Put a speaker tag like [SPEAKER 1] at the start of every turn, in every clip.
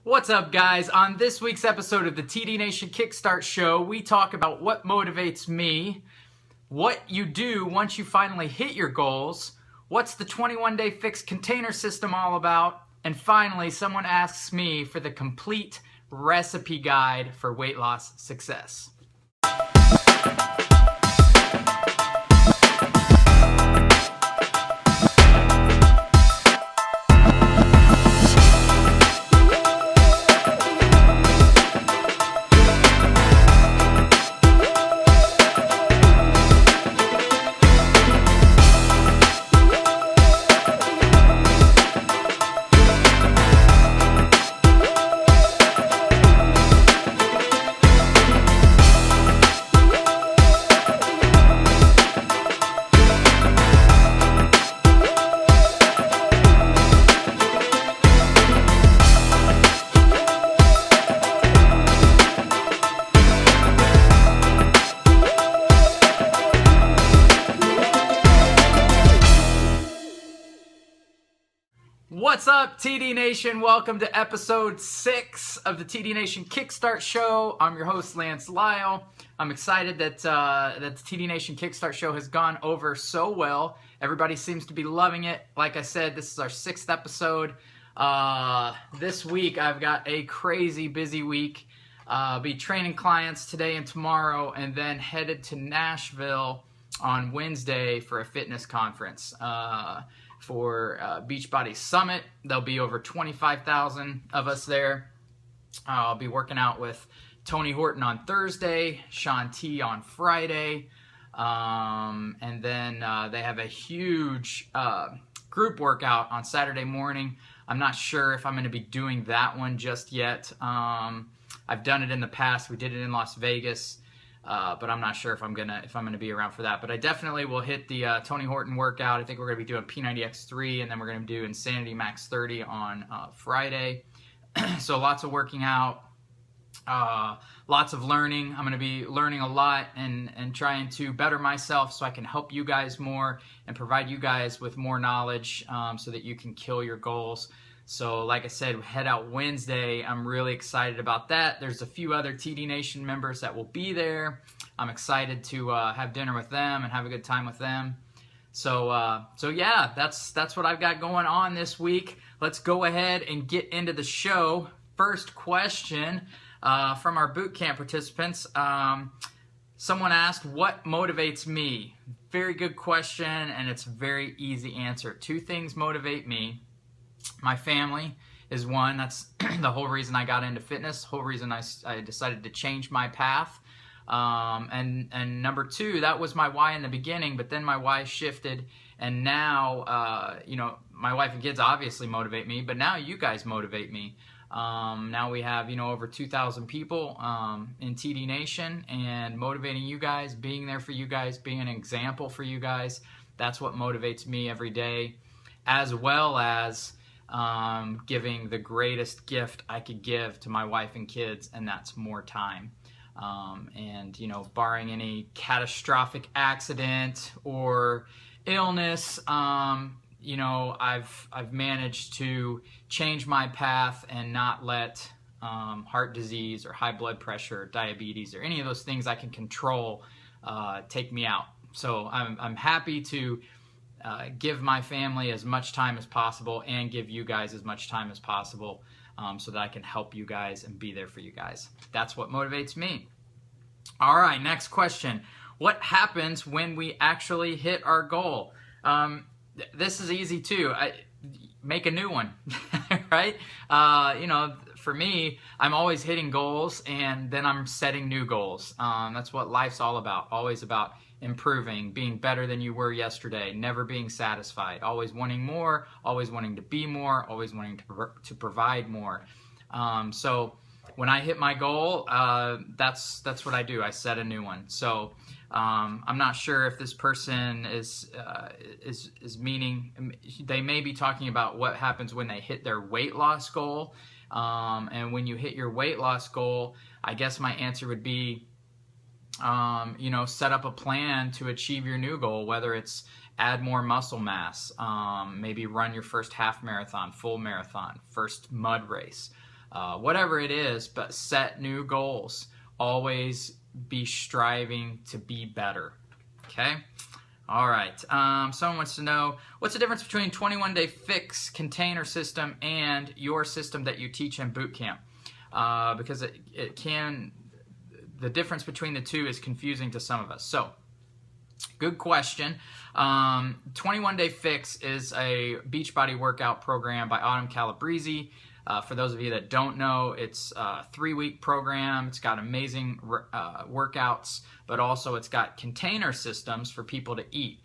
[SPEAKER 1] What's up, guys? On this week's episode of the Nation Kickstart Show, we talk about what motivates me, what you do once you finally hit your goals, what's the 21-day fixed container system all about, and finally, someone asks me for the complete recipe guide for weight loss success. What's up, TD Nation? Welcome to episode 6 of the TD Nation Kickstart Show. I'm your host, Lance Lyle. I'm excited that the TD Nation Kickstart Show has gone over so well. Everybody seems to be loving it. Like I said, this is our 6th episode. This week, I've got a crazy busy week. I'll be training clients today and tomorrow, and then headed to Nashville on Wednesday for a fitness conference. For Beachbody Summit. There'll be over 25,000 of us there. I'll be working out with Tony Horton on Thursday, Sean T on Friday, and then they have a huge group workout on Saturday morning. I'm not sure if I'm going to be doing that one just yet. I've done it in the past. We did it in Las Vegas. But I'm not sure if I'm gonna be around for that. But I definitely will hit the Tony Horton workout. I think we're gonna be doing P90X3, and then we're gonna do Insanity Max 30 on Friday. So lots of working out, lots of learning. I'm gonna be learning a lot and trying to better myself so I can help you guys more and provide you guys with more knowledge so that you can kill your goals. So like I said, head out Wednesday. I'm really excited about that. There's a few other TD Nation members that will be there. I'm excited to have dinner with them and have a good time with them. So yeah, that's what I've got going on this week. Let's go ahead and get into the show. First question from our boot camp participants. Someone asked, what motivates me? Very good question, and it's a very easy answer. 2 things motivate me. My family is one. That's the whole reason I got into fitness, the whole reason I decided to change my path. And number 2, that was my why in the beginning, but then my why shifted, and now, my wife and kids obviously motivate me, but now you guys motivate me. Now we have, over 2,000 people in TD Nation, and motivating you guys, being there for you guys, being an example for you guys. That's what motivates me every day, as well as giving the greatest gift I could give to my wife and kids, and that's more time. And barring any catastrophic accident or illness, I've managed to change my path and not let heart disease or high blood pressure, or diabetes, or any of those things I can control take me out. So I'm happy to give my family as much time as possible and give you guys as much time as possible so that I can help you guys and be there for you guys. That's what motivates me. All right, next question. What happens when we actually hit our goal? This is easy too. Make a new one, right? For me, I'm always hitting goals, and then I'm setting new goals. That's what life's all about. Always about improving, being better than you were yesterday, never being satisfied, always wanting more, always wanting to be more, always wanting to provide more. So when I hit my goal, that's what I do. I set a new one. So I'm not sure if this person is meaning, they may be talking about what happens when they hit their weight loss goal. And when you hit your weight loss goal, I guess my answer would be, set up a plan to achieve your new goal, whether it's add more muscle mass, maybe run your first half marathon, full marathon, first mud race. whatever it is, but set new goals. Always be striving to be better. Okay? All right. Someone wants to know, what's the difference between 21-day fix container system and your system that you teach in boot camp? Because the difference between the two is confusing to some of us. So, good question. 21-Day Fix is a Beachbody workout program by Autumn Calabrese. For those of you that don't know, it's a 3-week program. It's got amazing workouts, but also it's got container systems for people to eat.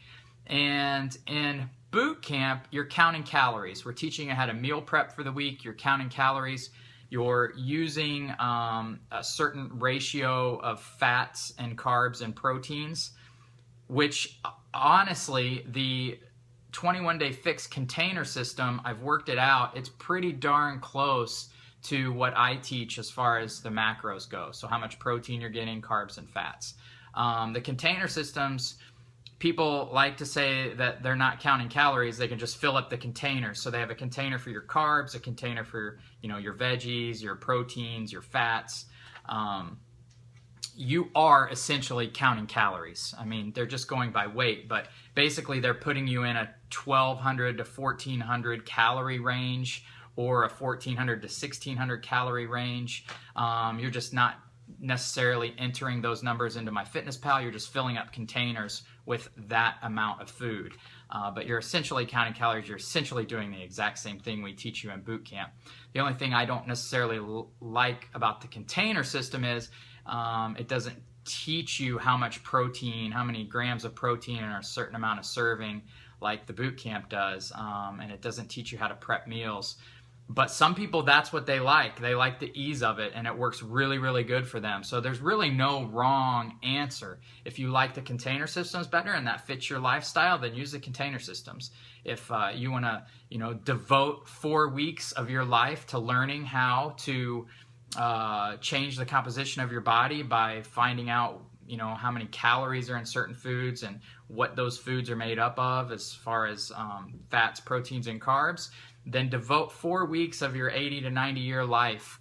[SPEAKER 1] And in boot camp, you're counting calories. We're teaching you how to meal prep for the week. You're counting calories. You're using a certain ratio of fats and carbs and proteins, which honestly, the 21-Day Fix container system, I've worked it out. It's pretty darn close to what I teach as far as the macros go. So how much protein you're getting, carbs and fats. The container systems, people like to say that they're not counting calories. They can just fill up the container. So they have a container for your carbs, a container for your veggies, your proteins, your fats. You are essentially counting calories. I mean, they're just going by weight, but basically they're putting you in a 1,200 to 1,400 calorie range or a 1,400 to 1,600 calorie range. You're just not necessarily entering those numbers into MyFitnessPal. You're just filling up containers with that amount of food. But you're essentially counting calories. You're essentially doing the exact same thing we teach you in boot camp. The only thing I don't necessarily like about the container system is it doesn't teach you how much protein, how many grams of protein in a certain amount of serving like the boot camp does, and it doesn't teach you how to prep meals. But some people, that's what they like. They like the ease of it, and it works really, really good for them. So there's really no wrong answer. If you like the container systems better and that fits your lifestyle, then use the container systems. If you want to, devote 4 weeks of your life to learning how to change the composition of your body by finding out, how many calories are in certain foods and what those foods are made up of as far as fats, proteins, and carbs, then devote 4 weeks of your 80 to 90 year life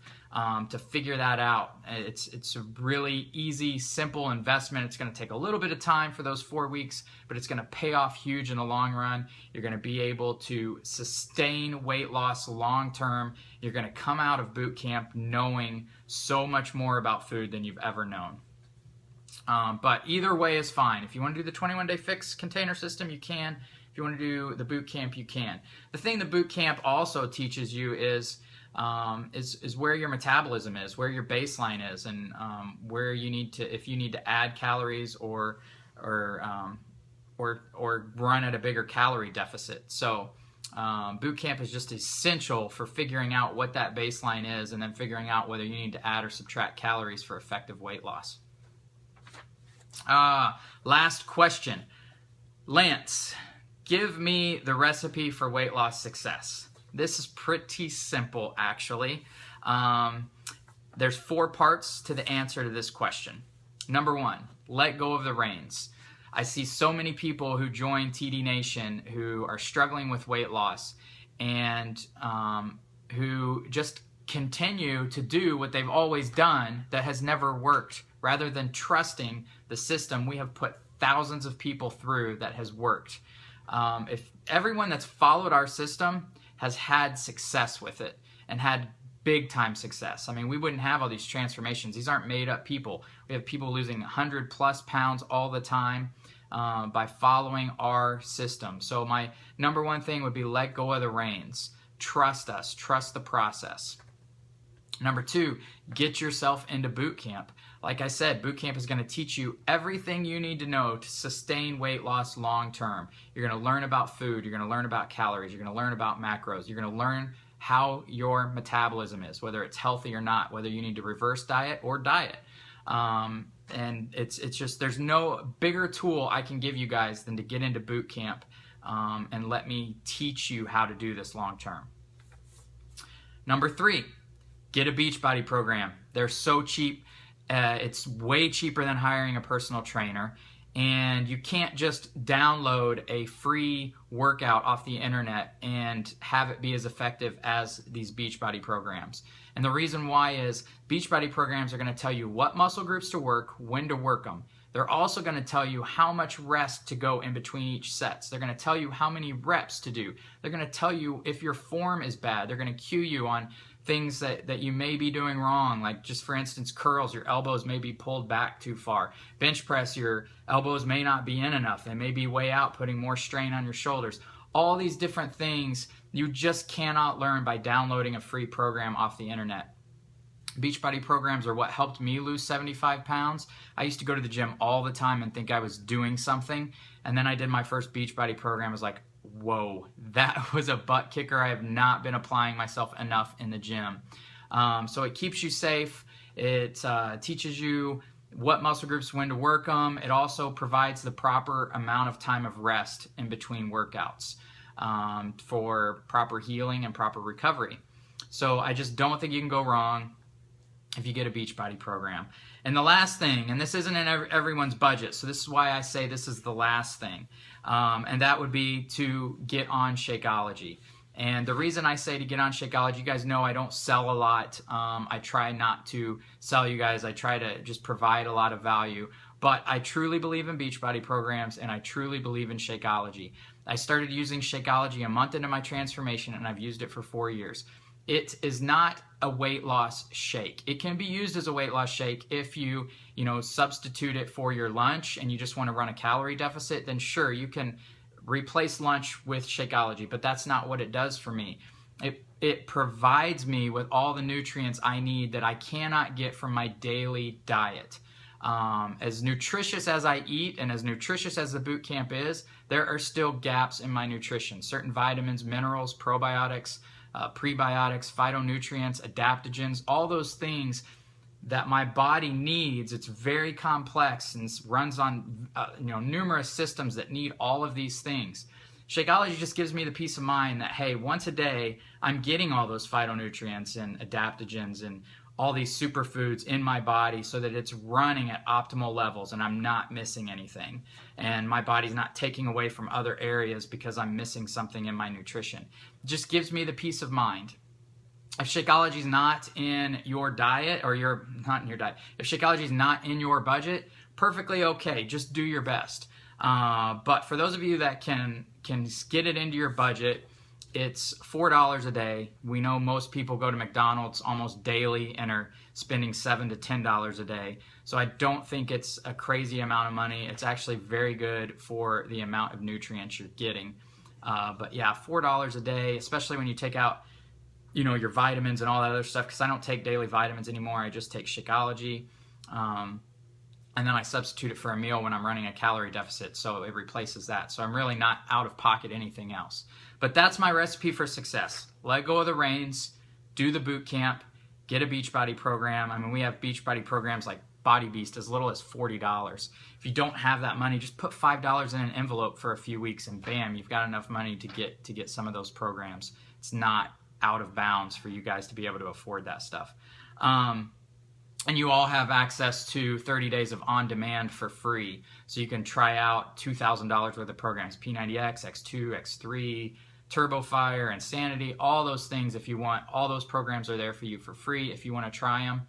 [SPEAKER 1] to figure that out. It's a really easy, simple investment. It's going to take a little bit of time for those 4 weeks, but it's going to pay off huge in the long run. You're going to be able to sustain weight loss long term. You're going to come out of boot camp knowing so much more about food than you've ever known. But either way is fine. If you want to do the 21-Day Fix container system, you can. If you want to do the boot camp, you can. The thing the boot camp also teaches you is where your metabolism is, where your baseline is, and where you need to, if you need to add calories or run at a bigger calorie deficit. So boot camp is just essential for figuring out what that baseline is, and then figuring out whether you need to add or subtract calories for effective weight loss. Last question, Lance. Give me the recipe for weight loss success. This is pretty simple, actually. There's 4 parts to the answer to this question. Number 1, let go of the reins. I see so many people who join TD Nation who are struggling with weight loss and who just continue to do what they've always done that has never worked, rather than trusting the system we have put thousands of people through that has worked. If everyone that's followed our system has had success with it and had big time success, I mean, we wouldn't have all these transformations. These aren't made up people. We have people losing 100+ pounds all the time by following our system. So my number 1 thing would be let go of the reins. Trust us. Trust the process. Number 2, get yourself into boot camp. Like I said, boot camp is going to teach you everything you need to know to sustain weight loss long term. You're going to learn about food. You're going to learn about calories. You're going to learn about macros. You're going to learn how your metabolism is, whether it's healthy or not, whether you need to reverse diet or diet. And it's just, there's no bigger tool I can give you guys than to get into boot camp and let me teach you how to do this long term. Number 3, get a Beachbody program. They're so cheap. It's way cheaper than hiring a personal trainer, And you can't just download a free workout off the internet and have it be as effective as these Beachbody programs. And the reason why is Beachbody programs are going to tell you what muscle groups to work, when to work them. They're also going to tell you how much rest to go in between each sets. They're going to tell you how many reps to do. They're going to tell you if your form is bad. They're going to cue you on things that you may be doing wrong, like just for instance curls, your elbows may be pulled back too far. Bench press, your elbows may not be in enough. They may be way out, putting more strain on your shoulders. All these different things you just cannot learn by downloading a free program off the internet. Beachbody programs are what helped me lose 75 pounds. I used to go to the gym all the time and think I was doing something, and then I did my first Beachbody program. I was like, whoa, that was a butt kicker. I have not been applying myself enough in the gym. So it keeps you safe. It teaches you what muscle groups, when to work them. It also provides the proper amount of time of rest in between workouts for proper healing and proper recovery. So I just don't think you can go wrong if you get a Beachbody program. And the last thing, and this isn't in everyone's budget, so this is why I say this is the last thing, and that would be to get on Shakeology. And the reason I say to get on Shakeology, you guys know I don't sell a lot. I try not to sell you guys. I try to just provide a lot of value. But I truly believe in Beachbody programs, and I truly believe in Shakeology. I started using Shakeology a month into my transformation, and I've used it for 4 years. It is not a weight loss shake. It can be used as a weight loss shake if you substitute it for your lunch and you just want to run a calorie deficit, then sure, you can replace lunch with Shakeology, but that's not what it does for me. It provides me with all the nutrients I need that I cannot get from my daily diet. As nutritious as I eat and as nutritious as the boot camp is, there are still gaps in my nutrition. Certain vitamins, minerals, probiotics, prebiotics, phytonutrients, adaptogens, all those things that my body needs. It's very complex and runs on numerous systems that need all of these things. Shakeology just gives me the peace of mind that, hey, once a day I'm getting all those phytonutrients and adaptogens and all these superfoods in my body so that it's running at optimal levels and I'm not missing anything. And my body's not taking away from other areas because I'm missing something in my nutrition. It just gives me the peace of mind. If Shakeology is not in your diet, or if Shakeology is not in your budget, perfectly okay. Just do your best. But for those of you that can get it into your budget, it's $4 a day. We know most people go to McDonald's almost daily and are spending $7 to $10 a day. So I don't think it's a crazy amount of money. It's actually very good for the amount of nutrients you're getting. But yeah, $4 a day, especially when you take out your vitamins and all that other stuff, because I don't take daily vitamins anymore. I just take Shakeology. And then I substitute it for a meal when I'm running a calorie deficit, so it replaces that. So I'm really not out of pocket anything else. But that's my recipe for success. Let go of the reins, do the boot camp, get a Beachbody program. I mean, we have Beachbody programs like Body Beast as little as $40. If you don't have that money, just put $5 in an envelope for a few weeks and bam, you've got enough money to get some of those programs. It's not out of bounds for you guys to be able to afford that stuff. And you all have access to 30 days of on-demand for free. So you can try out $2,000 worth of programs, P90X, X2, X3, TurboFire, Insanity, all those things if you want. All those programs are there for you for free if you want to try them.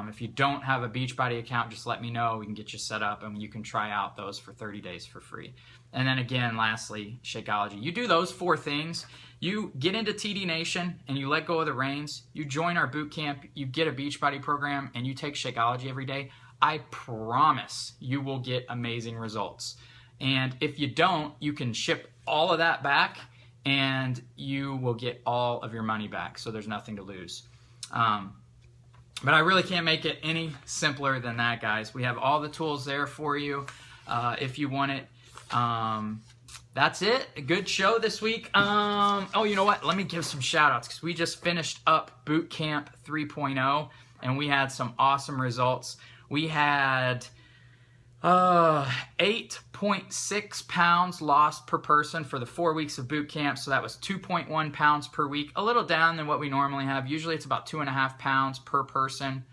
[SPEAKER 1] If you don't have a Beachbody account, just let me know. We can get you set up and you can try out those for 30 days for free. And then again, lastly, Shakeology. You do those 4 things. You get into TD Nation and you let go of the reins. You join our boot camp. You get a Beachbody program and you take Shakeology every day. I promise you will get amazing results. And if you don't, you can ship all of that back and you will get all of your money back. So there's nothing to lose. But I really can't make it any simpler than that, guys. We have all the tools there for you if you want it. That's it. A good show this week. Oh, you know what? Let me give some shout outs because we just finished up Boot Camp 3.0 and we had some awesome results. We had 8.6 pounds lost per person for the 4 weeks of boot camp. So that was 2.1 pounds per week, a little down than what we normally have. Usually it's about 2.5 pounds per person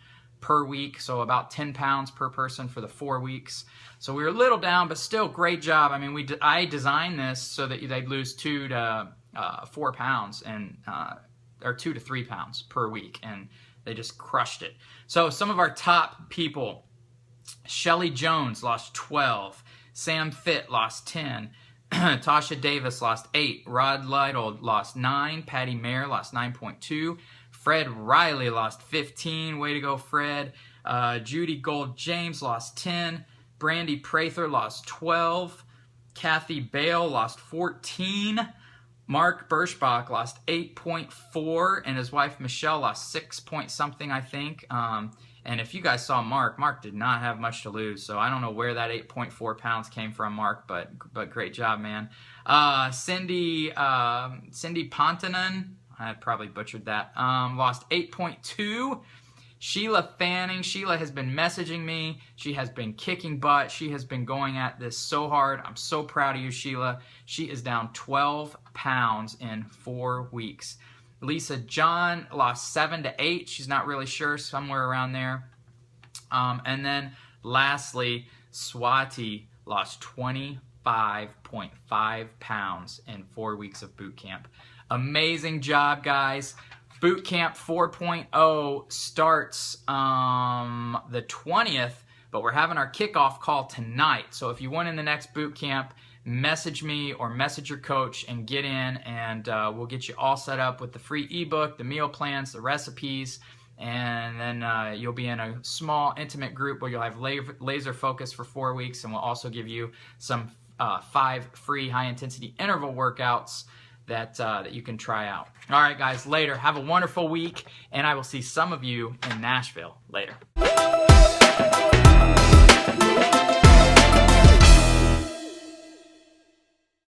[SPEAKER 1] per week, so about 10 pounds per person for the 4 weeks. So we were a little down, but still great job. I mean, I designed this so that they'd lose 2 to 4 pounds, and or 2 to 3 pounds per week, and they just crushed it. So some of our top people: Shelly Jones lost 12, Sam Fitt lost 10, Tasha Davis lost 8, Rod Lytle lost 9, Patty Mayer lost 9.2, Fred Riley lost 15, way to go Fred, Judy Gold James lost 10, Brandy Prather lost 12, Kathy Bale lost 14, Mark Birschbach lost 8.4, and his wife Michelle lost 6 point something, I think. And if you guys saw Mark did not have much to lose, so I don't know where that 8.4 pounds came from, Mark, but great job, man. Cindy Pontanen, I probably butchered that, lost 8.2. Sheila Fanning, Sheila has been messaging me. She has been kicking butt. She has been going at this so hard. I'm so proud of you, Sheila. She is down 12 pounds in 4 weeks. Lisa John lost 7 to 8. She's not really sure, somewhere around there. And then lastly, Swati lost 25.5 pounds in 4 weeks of boot camp. Amazing job, guys. Boot Camp 4.0 starts the 20th, but we're having our kickoff call tonight. So if you want in the next boot camp, message me or message your coach and get in, and we'll get you all set up with the free ebook, the meal plans, the recipes, and then you'll be in a small, intimate group where you'll have laser focus for 4 weeks, and we'll also give you some 5 free high-intensity interval workouts that you can try out. All right, guys, later. Have a wonderful week, and I will see some of you in Nashville later.